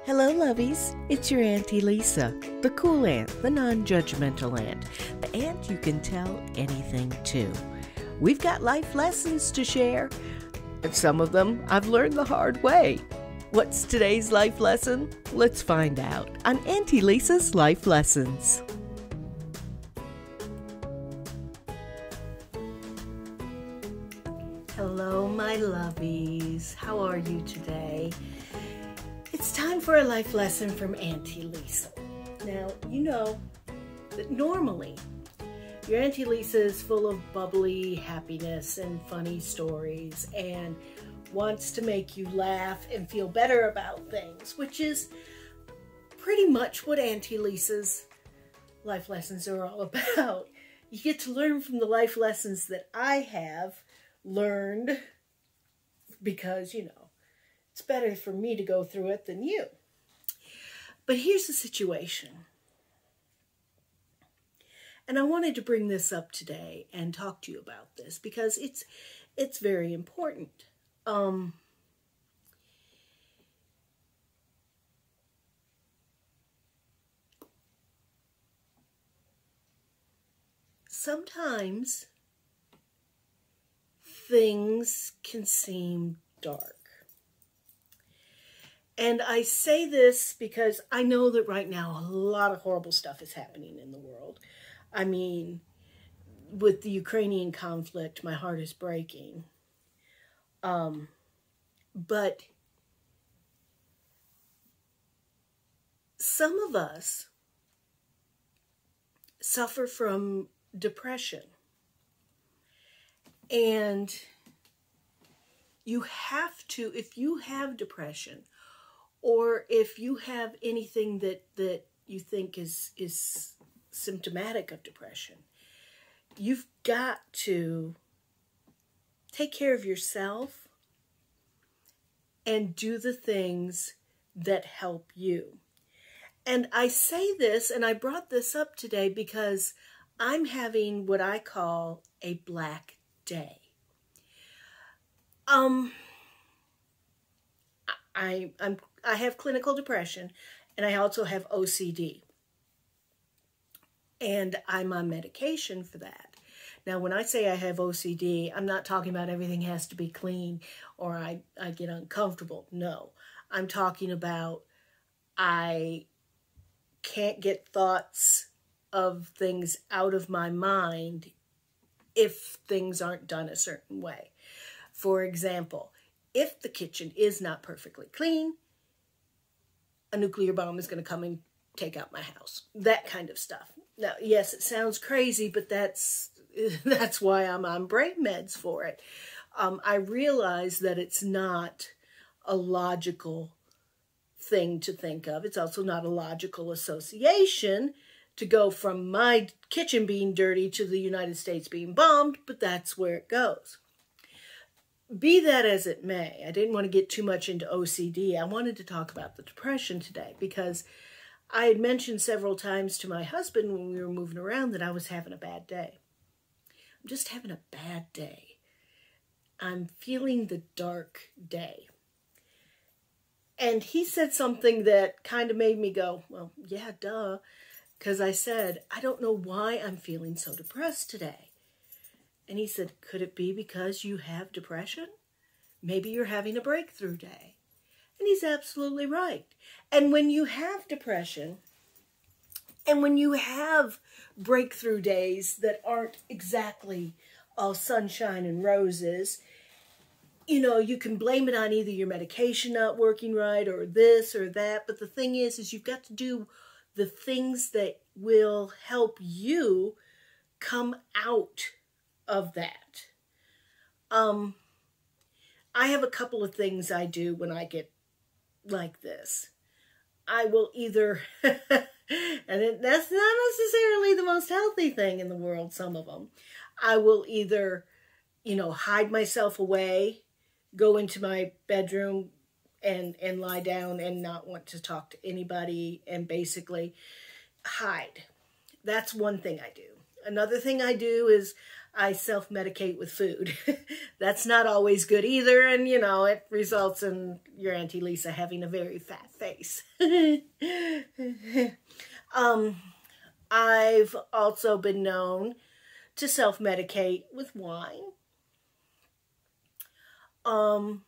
Hello, lovies. It's your Auntie Lisa, the cool aunt, the non-judgmental aunt, the aunt you can tell anything to. We've got life lessons to share, and some of them I've learned the hard way. What's today's life lesson? Let's find out on Auntie Lisa's Life Lessons. Hello, my lovies. How are you today? It's time for a life lesson from Auntie Lisa. Now, you know that normally your Auntie Lisa is full of bubbly happiness and funny stories and wants to make you laugh and feel better about things, which is pretty much what Auntie Lisa's life lessons are all about. You get to learn from the life lessons that I have learned because, you know, it's better for me to go through it than you. But here's the situation. And I wanted to bring this up today and talk to you about this because it's very important. Sometimes things can seem dark. And I say this because I know that right now a lot of horrible stuff is happening in the world. I mean, with the Ukrainian conflict, my heart is breaking. But some of us suffer from depression. And you have to, if you have depression, or if you have anything that you think is symptomatic of depression, you've got to take care of yourself and do the things that help you. And I say this, and I brought this up today because I'm having what I call a black day. I have clinical depression, and I also have OCD. And I'm on medication for that. Now, when I say I have OCD, I'm not talking about everything has to be clean or I get uncomfortable. No, I'm talking about I can't get thoughts of things out of my mind if things aren't done a certain way. For example, if the kitchen is not perfectly clean, a nuclear bomb is going to come and take out my house. That kind of stuff. Now, yes, it sounds crazy, but that's why I'm on brain meds for it. I realize that it's not a logical thing to think of. It's also not a logical association to go from my kitchen being dirty to the United States being bombed, but that's where it goes. Be that as it may, I didn't want to get too much into OCD. I wanted to talk about the depression today because I had mentioned several times to my husband when we were moving around that I was having a bad day. I'm just having a bad day. I'm feeling the dark day. And he said something that kind of made me go, well, yeah, duh. Because I said, I don't know why I'm feeling so depressed today. And he said, could it be because you have depression? Maybe you're having a breakthrough day. And he's absolutely right. And when you have depression, and when you have breakthrough days that aren't exactly all sunshine and roses, you know, you can blame it on either your medication not working right or this or that. But the thing is you've got to do the things that will help you come out of that. I have a couple of things I do when I get like this. I will either, and that's not necessarily the most healthy thing in the world, some of them. I will either, you know, hide myself away, go into my bedroom and lie down and not want to talk to anybody and basically hide. That's one thing I do. Another thing I do is I self-medicate with food. That's not always good either, and you know, it results in your Auntie Lisa having a very fat face. I've also been known to self-medicate with wine. But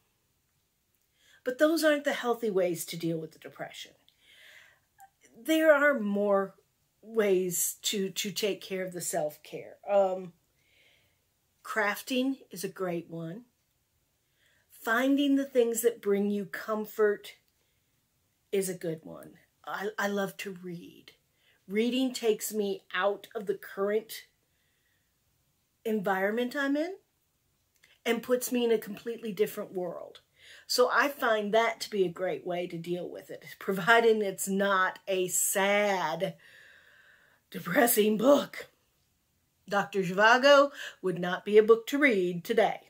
those aren't the healthy ways to deal with the depression. There are more ways to take care of the self-care. Crafting is a great one. Finding the things that bring you comfort is a good one. I love to read. Reading takes me out of the current environment I'm in and puts me in a completely different world. So I find that to be a great way to deal with it, providing it's not a sad, depressing book. Dr. Zhivago would not be a book to read today.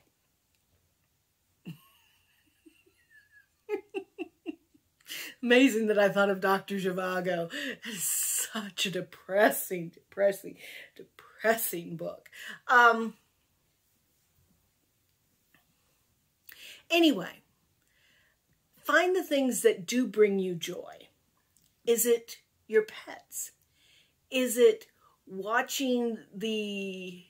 Amazing that I thought of Dr. Zhivago as such a depressing book. Anyway, find the things that do bring you joy. Is it your pets? Is it watching the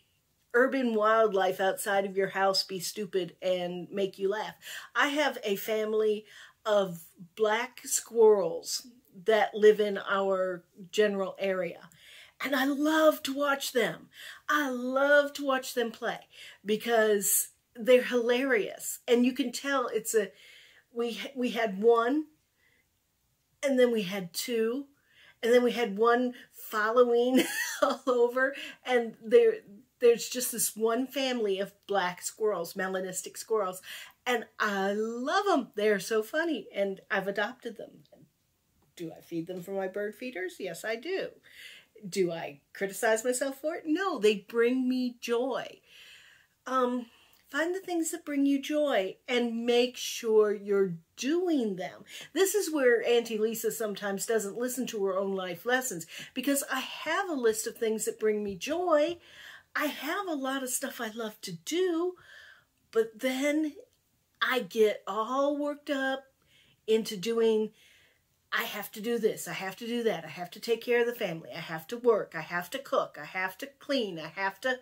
urban wildlife outside of your house be stupid and make you laugh? I have a family of black squirrels that live in our general area, and I love to watch them. I love to watch them play because they're hilarious, and you can tell it's a we had one, and then we had two, and then we had one following all over, and there's just this one family of black squirrels, melanistic squirrels, and I love them. They're so funny, and I've adopted them. Do I feed them from my bird feeders? Yes, I do. Do I criticize myself for it? No, they bring me joy. Find the things that bring you joy and make sure you're doing them. This is where Auntie Lisa sometimes doesn't listen to her own life lessons, because I have a list of things that bring me joy. I have a lot of stuff I love to do, but then I get all worked up into doing, I have to do this, I have to do that, I have to take care of the family, I have to work, I have to cook, I have to clean, I have to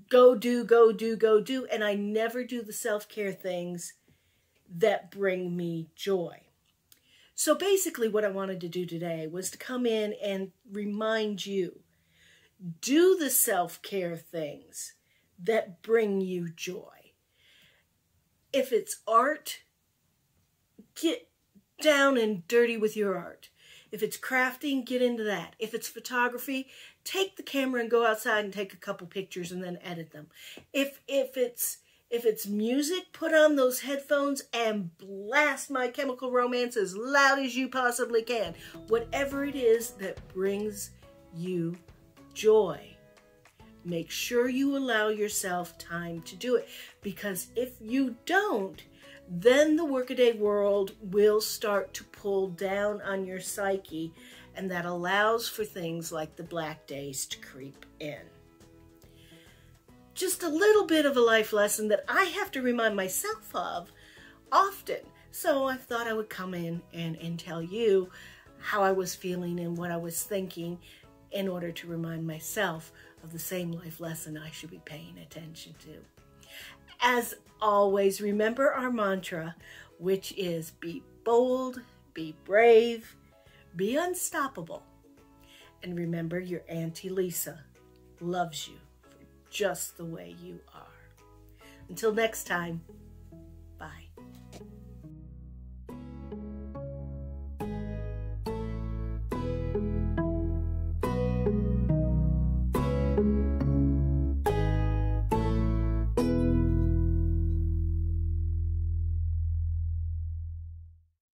go do, and I never do the self-care things that bring me joy. So basically what I wanted to do today was to come in and remind you, do the self-care things that bring you joy. If it's art, get down and dirty with your art. If it's crafting, get into that. If it's photography, take the camera and go outside and take a couple pictures and then edit them. If it's music, put on those headphones and blast My Chemical Romance as loud as you possibly can. Whatever it is that brings you joy, make sure you allow yourself time to do it, because if you don't, then the workaday world will start to pull down on your psyche, and that allows for things like the black days to creep in. Just a little bit of a life lesson that I have to remind myself of often. So I thought I would come in and tell you how I was feeling and what I was thinking in order to remind myself of the same life lesson I should be paying attention to. As always, remember our mantra, which is be bold, be brave, be unstoppable. And remember, your Auntie Lisa loves you for just the way you are. Until next time.